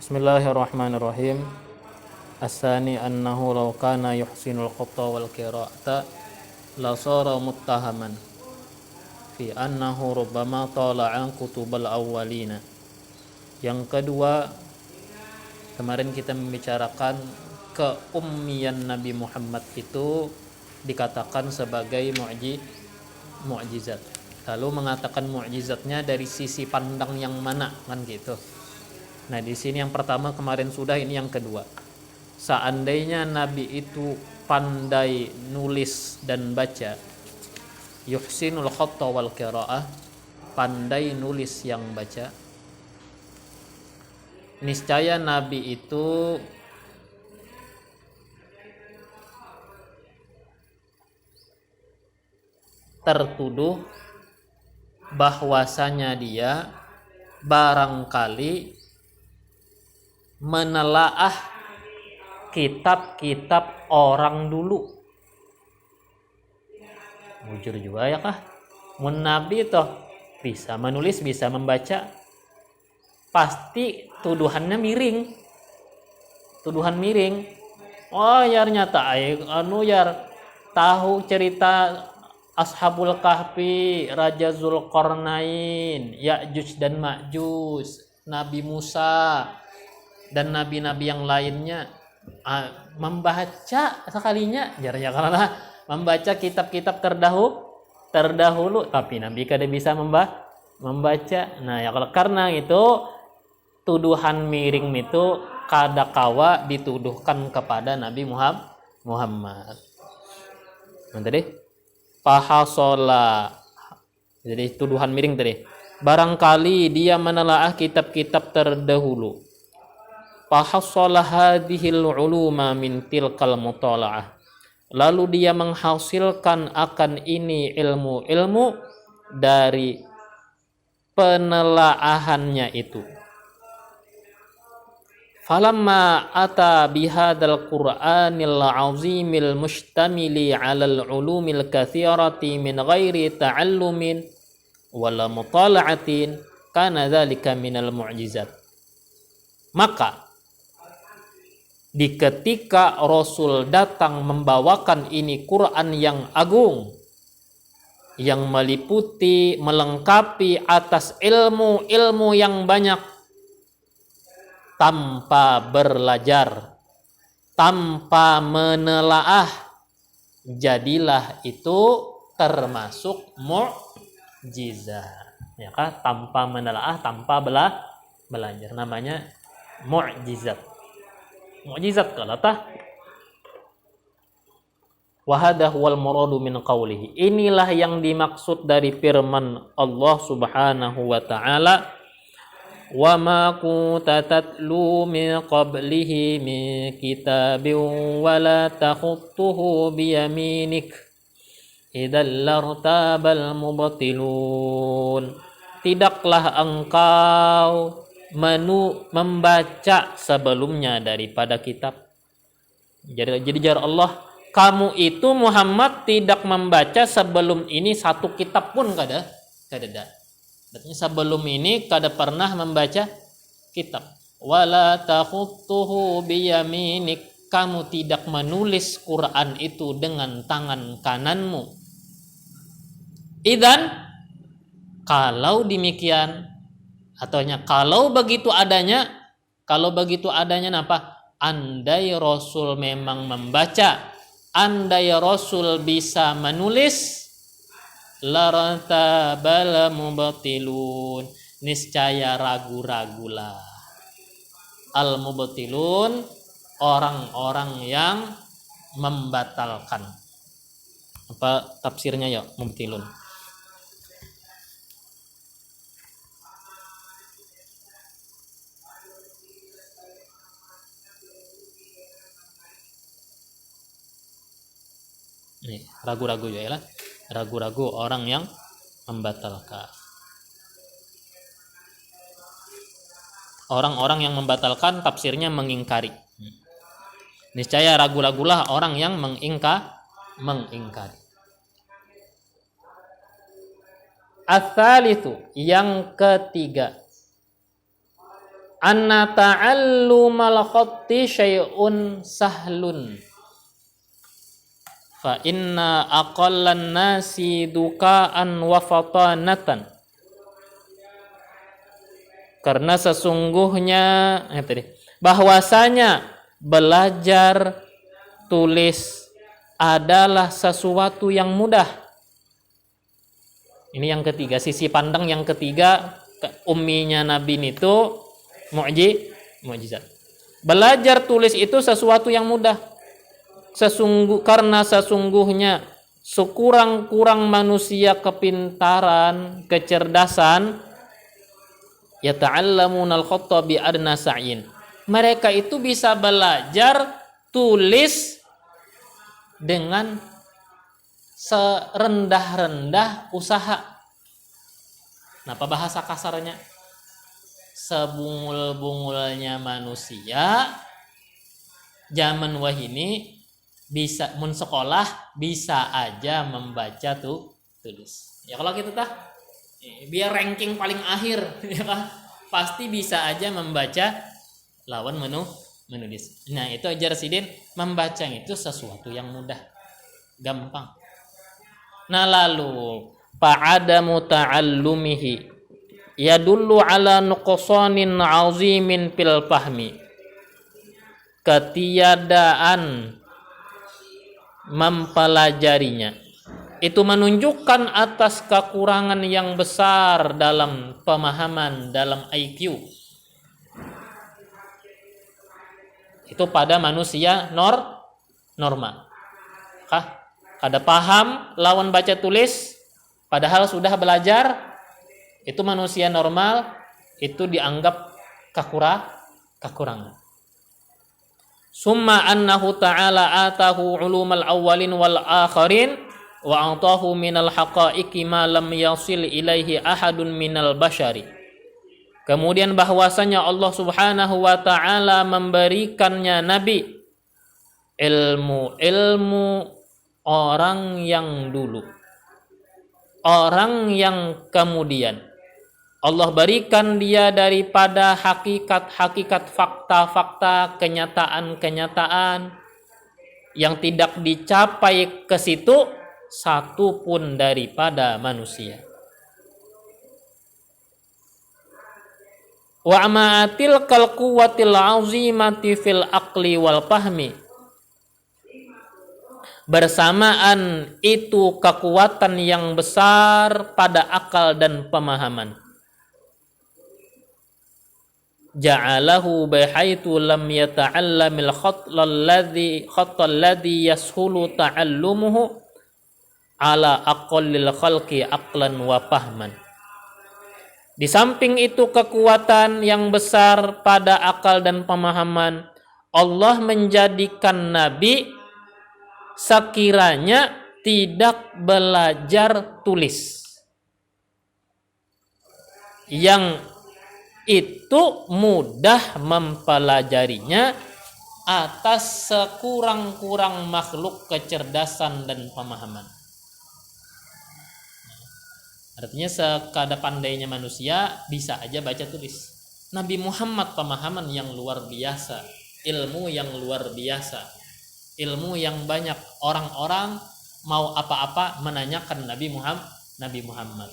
Bismillahirrahmanirrahim. Asani annahu law kana yuhsinul khutta wal qira'ata la sara muttahaman fi annahu rubbama tala'an kutubal awwalina. Yang kedua, kemarin kita membicarakan keummian Nabi Muhammad itu dikatakan sebagai mu'jizat. Lalu mengatakan mu'jizatnya dari sisi pandang yang mana, kan gitu. Nah, di sini yang pertama kemarin sudah, ini yang kedua. Seandainya Nabi itu pandai nulis dan baca, yuhsinul khatta wal qiraah, pandai nulis yang baca, niscaya Nabi itu tertuduh bahwasanya dia barangkali menelaah kitab-kitab orang dulu. Jujur juga ya kah? Mun Nabi toh bisa menulis, bisa membaca, pasti tuduhannya miring. Tuduhan miring. Oh, yar nyata yar tahu cerita Ashabul Kahfi, Raja Zulkarnain, Ya'juj dan Ma'juj, Nabi Musa dan nabi-nabi yang lainnya, membaca sekalinya jarnya karena membaca kitab-kitab terdahulu, tapi Nabi kada bisa membaca. Nah, ya karena itu tuduhan miring itu kada kawa dituduhkan kepada Nabi Muhammad. Nanti deh pahasola, jadi tuduhan miring tadi, barangkali dia menelaah kitab-kitab terdahulu. Fahassala hadhil uluma min tilkal mutala'ah, lalu dia menghasilkan akan ini ilmu-ilmu dari penelaahannya itu. Falamma ata bihadzal qur'anil azimil mustamili 'alal ulumil katsirati min ghairi ta'allumin wala mutala'atin kana dzalika minal mu'jizat. Maka di ketika Rasul datang membawakan ini Quran yang agung, yang meliputi, melengkapi atas ilmu-ilmu yang banyak, tanpa belajar, tanpa menelaah, jadilah itu termasuk mu'jizat. Ya kan? Tanpa menelaah, tanpa belajar, namanya mu'jizat. Mukjizat kalatah. Wahada huwal muradu min qawlihi. Inilah yang dimaksud dari firman Allah Subhanahu wa taala, wa ma kunta tatlu min qablihi min kitabin wa la takhutuhu bi yaminik idzal lartabal mubtilun. Tidaklah engkau membaca sebelumnya daripada kitab. Jadi jar Allah, kamu itu Muhammad tidak membaca sebelum ini satu kitab pun kada. Artinya sebelum ini kada pernah membaca kitab. Wala takhutuhu biyaminik, kamu tidak menulis Quran itu dengan tangan kananmu. Idzan, kalau demikian, ataunya kalau begitu adanya apa? Andai Rasul memang membaca, andai Rasul bisa menulis, lartabal mubtilun, niscaya ragu-ragulah al mubtilun, orang-orang yang membatalkan. Apa tafsirnya ya mubtilun? Nih, ragu-ragu ya lah. Ragu-ragu orang yang membatalkan. Orang-orang yang membatalkan tafsirnya mengingkari. Niscaya ragu-ragulah orang yang mengingkari. Ats-tsalitsu, yang ketiga, anna ta'allumal khatti syai'un sahlun fa inna aqallan nasi duka'an wa fatanatan. Karena sesungguhnya bahwasanya belajar tulis adalah sesuatu yang mudah. Ini yang ketiga, sisi pandang yang ketiga, umminya Nabi itu mukjizat. Belajar tulis itu sesuatu yang mudah. Karena sesungguhnya sekurang-kurang manusia kepintaran, kecerdasan, yata'allamunal khatta bi adna sa'yin. Mereka itu bisa belajar tulis dengan serendah-rendah usaha. Apa bahasa kasarnya? Sebungul-bungulnya manusia zaman wahini bisa mun sekolah bisa aja membaca tulis. Ya kalau gitu biar ranking paling akhir ya kan, pasti bisa aja membaca lawan menulis. Nah, itu ajar sidin, membaca itu sesuatu yang mudah, gampang. Nah, lalu fa'adamu ta'allumihi yadullu ala nuqsanin 'azimin fil fahmi. Ketiadaan mempelajarinya itu menunjukkan atas kekurangan yang besar dalam pemahaman, dalam IQ. Itu pada manusia normal. Kada paham lawan baca tulis padahal sudah belajar, itu manusia normal, itu dianggap kekurangan. Summa annahu ta'ala atahu ulumal awwalin wal akharin wa atahu minal haqa'iqi ma lam yasil ilaihi ahadun minal bashari. Kemudian bahwasanya Allah Subhanahu wa taala memberikannya Nabi ilmu orang yang dulu, orang yang kemudian Allah berikan dia daripada hakikat-hakikat, fakta-fakta, kenyataan-kenyataan yang tidak dicapai ke situ satu pun daripada manusia. Wa ma'atil kal quwwatil 'azimati fil aqli wal fahmi. Bersamaan itu kekuatan yang besar pada akal dan pemahaman. Ja'alahu bihaitu lam yata'allamil khatta alladhi yashulu ta'allumuhu ala aqallil khalqi aqlan wa fahman. Di samping itu kekuatan yang besar pada akal dan pemahaman, Allah menjadikan Nabi sekiranya tidak belajar tulis, yang itu mudah mempelajarinya atas sekurang-kurang makhluk kecerdasan dan pemahaman. Artinya sekadar pandainya manusia bisa aja baca tulis. Nabi Muhammad pemahaman yang luar biasa, ilmu yang luar biasa, ilmu yang banyak. Orang-orang mau apa-apa menanyakan Nabi Muhammad.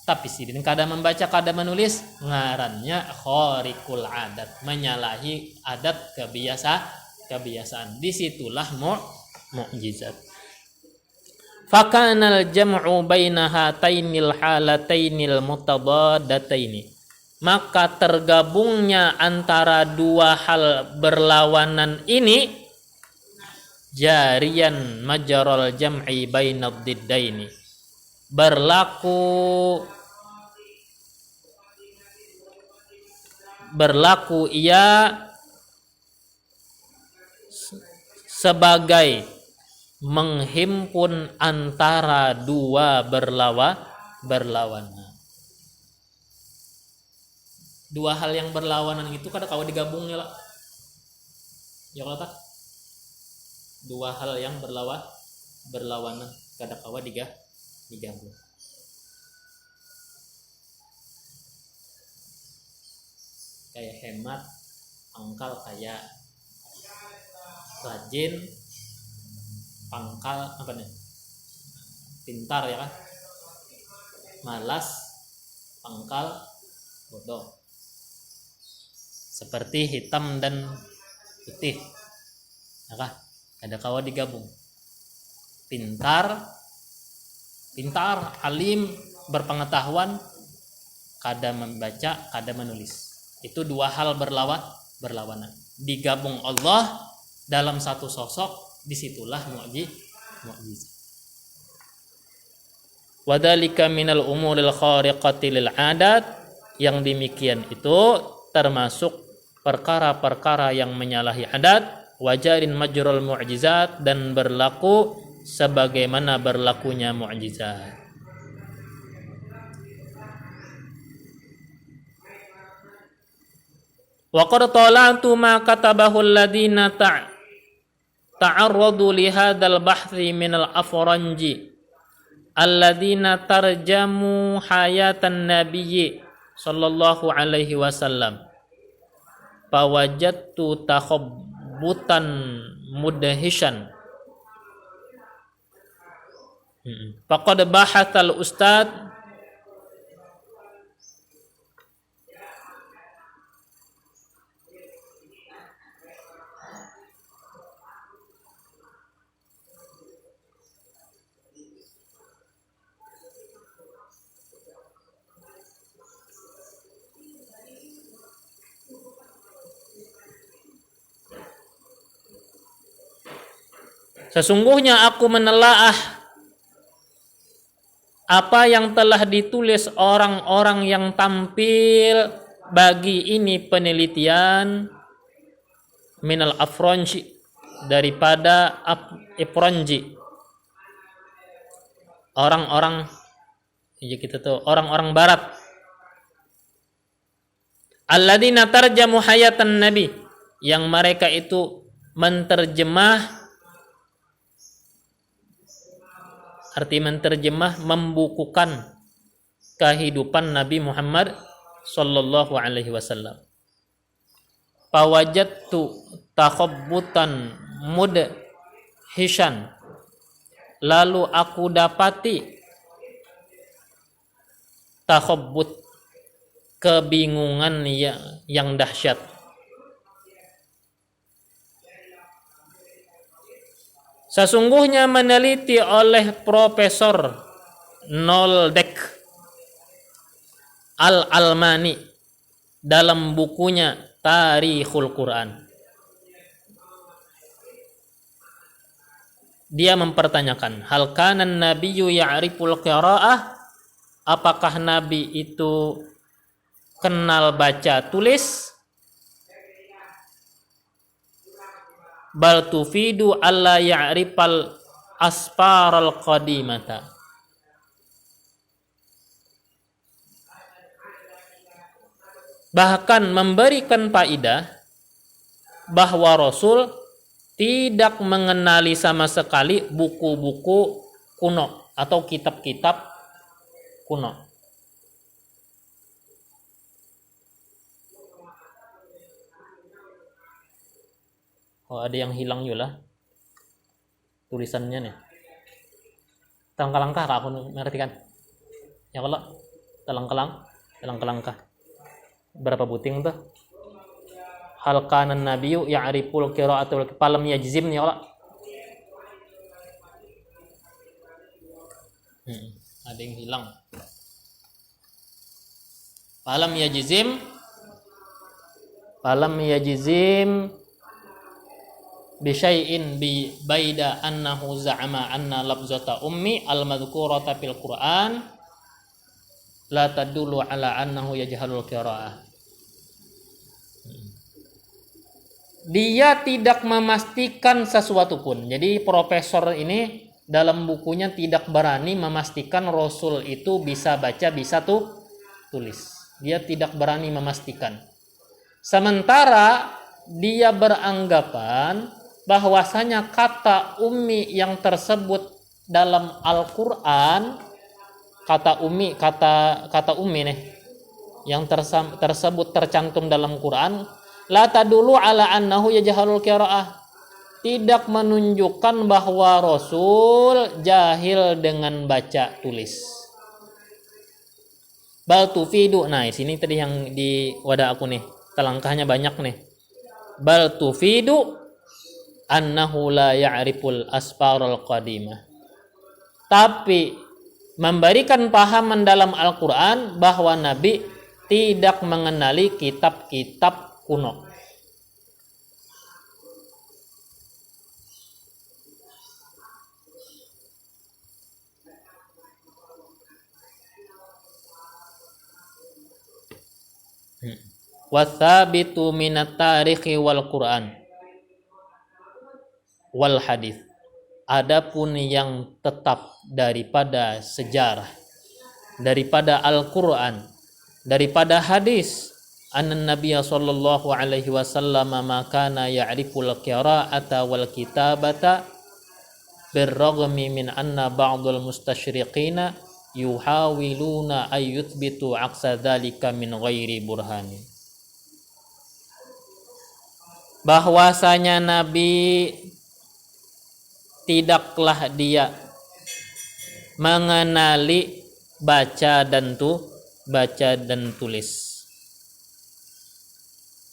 Tapi sidin kada membaca, kada menulis, ngarannya khariqul adat, menyalahi adat kebiasaan. Disitulah mukjizat. Fakanal jam'u baina hatainil halatainil mutadadataini. Maka tergabungnya antara dua hal berlawanan ini jarian majral jam'i bainad diddaini. Berlaku ia sebagai menghimpun antara dua berlawanan. Dua hal yang berlawanan itu kada kawa digabungnya lah. Ya kalau tak? Dua hal yang berlawanan kada kawa digabung. kayak hemat, pangkal kayak rajin, pangkal apa nih? Pintar ya kan? Malas, pangkal bodoh. Seperti hitam dan putih. Ya kan? Ada kawa digabung. Pintar, alim, berpengetahuan, kada membaca, kada menulis. Itu dua hal berlawanan. Digabung Allah dalam satu sosok, disitulah mu'jizat. Wadhalika minal umuril khariqati lil adat, yang demikian itu termasuk perkara-perkara yang menyalahi adat, wajarin majrul mu'jizat, dan berlaku sebagaimana berlakunya mu'jizat. Wa qad tala'tu ma katabahu alladziina ta'arradu li hadzal bahthi min al-afranji alladziina tarjamu hayatan nabiyyi sallallahu alaihi wasallam. Fawajadtu takhabbutan mudhishan. Faqad bahatsal ustad Sesungguhnya aku menelaah apa yang telah ditulis orang-orang yang tampil bagi ini penelitian minal afronji, daripada afronji, orang-orang ya kita tuh orang-orang barat, alladzina tarjamu hayatan nabi, yang mereka itu menterjemah, arti menterjemah, membukukan kehidupan Nabi Muhammad sallallahu alaihi wasallam. Fawajadtu takhabbutan mudhishan, lalu aku dapati takhabbut, kebingungan yang dahsyat. Sesungguhnya meneliti oleh Profesor Noldek Al-Almani dalam bukunya Tarikhul Quran. Dia mempertanyakan, hal kanan nabiyyu ya'riful qiraa'ah, apakah nabi itu kenal baca tulis? Bal tufidu alla ya'rifal asfaral qadimata. Bahkan memberikan faedah bahwa Rasul tidak mengenali sama sekali buku-buku kuno atau kitab-kitab kuno. Oh, ada yang hilang juga tulisannya nih. Talangkalangkah aku ngerti kan? Ya kalau talangkalangkah. Berapa buting tuh? Hal kanan nabiyyu ya'riful qira'atul falam yajzim ya Allah. Ada yang hilang. Falam yajzim bisyai'in bi baida annahu za'ama anna lafzata ummi al-madhkurata fil Qur'an la tadullu ala annahu yajhalul qira'ah. Dia tidak memastikan sesuatu pun. Jadi profesor ini dalam bukunya tidak berani memastikan Rasul itu bisa baca, bisa tulis. Dia tidak berani memastikan. Sementara dia beranggapan bahwasanya kata ummi yang tersebut dalam Al-Qur'an, kata ummi nih, yang tersebut tercantum dalam Quran la tadulu ala annahu yajhalul qiraah, tidak menunjukkan bahwa Rasul jahil dengan baca tulis. Bal tufidu, nah sini tadi yang di wadah aku nih, telangkahnya banyak nih. Bal tufidu annahu la ya'riful asfarul qadimah, tapi memberikan pahaman dalam Al-Quran bahwa Nabi tidak mengenali kitab-kitab kuno. Wathabitu minat tarikhi wal Quran wal hadis. Adapun yang tetap daripada sejarah, daripada Al-Quran, daripada hadis, anna Nabiya sallallahu alaihi wasallam makana ya'riful qira'ata wal kitabata birragmi min anna ba'dul mustasyriqina yuhawiluna ayyuthbitu aqsa dzalika min ghairi burhanin. Bahwasanya Nabi tidaklah dia mengenali baca dan tulis.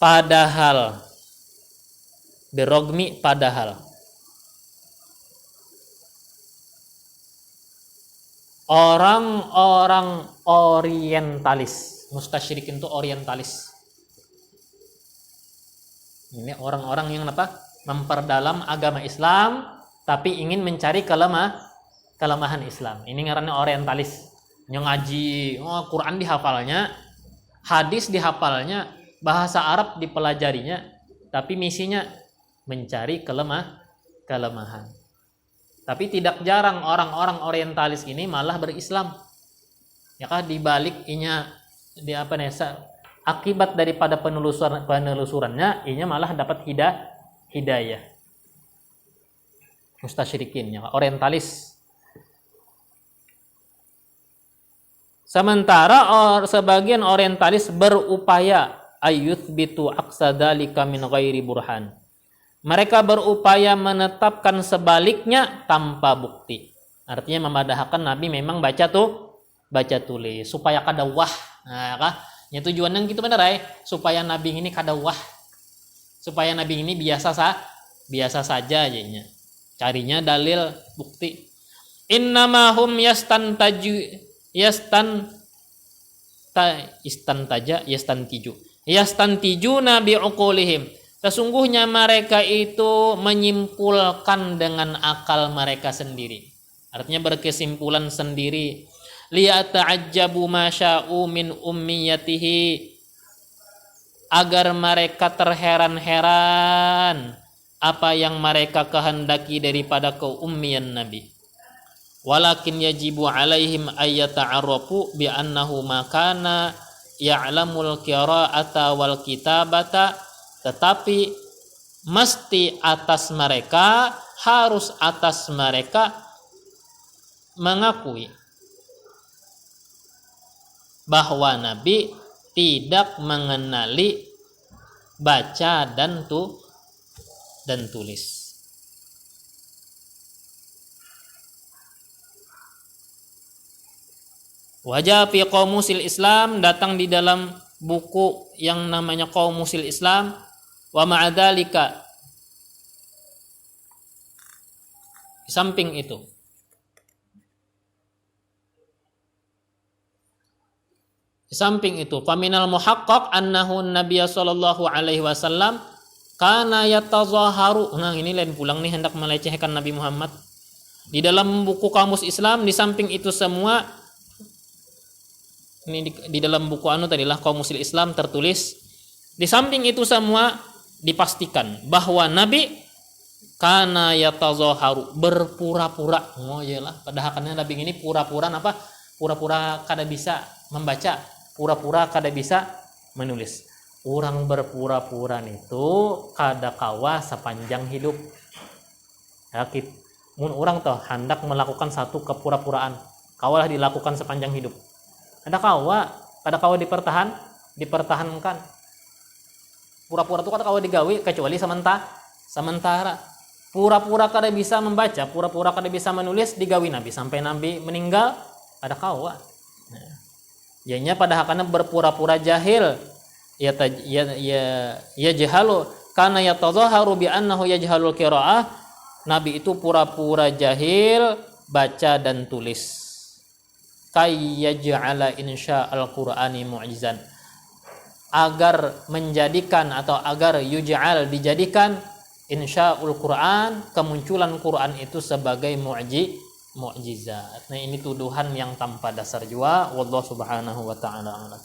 Padahal birogmi, padahal orang-orang orientalis, mustasyrikin itu orientalis. Ini orang-orang yang apa? Memperdalam agama Islam tapi ingin mencari kelemahan Islam. Ini ngarannya orientalis. Yang ngaji, Quran dihafalnya, hadis dihafalnya, bahasa Arab dipelajarinya, tapi misinya mencari kelemahan. Tapi tidak jarang orang-orang orientalis ini malah berislam. Ya kah, dibalik inya di apa nih? Akibat daripada penelusurannya, inya malah dapat hidayah. Mustasyrikin, ya, orientalis. Sementara sebagian orientalis berupaya ayyuthbitu aqsadzalika min ghairi burhan. Mereka berupaya menetapkan sebaliknya tanpa bukti. Artinya memadahkan Nabi memang baca tulis supaya kada wah. Nah, kah? Ya tujuannya gitu bener ya, supaya Nabi ini kada wah. Supaya Nabi ini biasa saja jadinya. Carinya dalil bukti. Innamahum yastantijuna bi'uqulihim. Sesungguhnya mereka itu menyimpulkan dengan akal mereka sendiri. Artinya berkesimpulan sendiri. Liyata'ajjabu ma sya'u min ummiyatihi, agar mereka terheran-heran apa yang mereka kehendaki daripada keummian Nabi. Walakin yajibu alaihim ayyata'arrafu bi annahu makana ya'lamul qira'ata wal kitabata, tetapi mesti harus atas mereka mengakui bahwa Nabi tidak mengenali baca dan tulis. Wajah fi Qamusil Islam, datang di dalam buku yang namanya Qamusil Islam. Wa ma'adzalika, di samping itu, faminal muhaqqaq annahu Nabiya sallallahu alaihi wasallam kana yatazaharu. Nah, ini lain pulang nih hendak melecehkan Nabi Muhammad. Di dalam buku Kamus Islam, di samping itu semua, ini di dalam buku tadilah Qamusil Islam tertulis, di samping itu semua dipastikan bahwa Nabi kana yatazaharu, berpura-pura. Oh iyalah, padahal Nabi ini pura-pura apa? Pura-pura kada bisa membaca, pura-pura kada bisa menulis. Orang berpura-pura itu kada kawa sepanjang hidup. Ya, orang tuh hendak melakukan satu kepura-puraan, kawalah dilakukan sepanjang hidup. Ada kawa kada kawa dipertahankan. Pura-pura itu kada kawa digawi kecuali sementara. Pura-pura kada bisa membaca, pura-pura kada bisa menulis digawi nabi sampai nabi meninggal kada kawa. Jadinya pada hakana berpura-pura jahil. Ya jahalu karena yatadhaharu bi annahu yajhalul qiraah. Nabi itu pura-pura jahil baca dan tulis. Kayyaj'ala insya al-Qur'ani mu'jizan, agar menjadikan atau agar yuj'al dijadikan insya'ul Qur'an, kemunculan Qur'an itu sebagai mu'jizat. Nah, ini tuduhan yang tanpa dasar jua. Wallahu subhanahu wa ta'ala a'lam.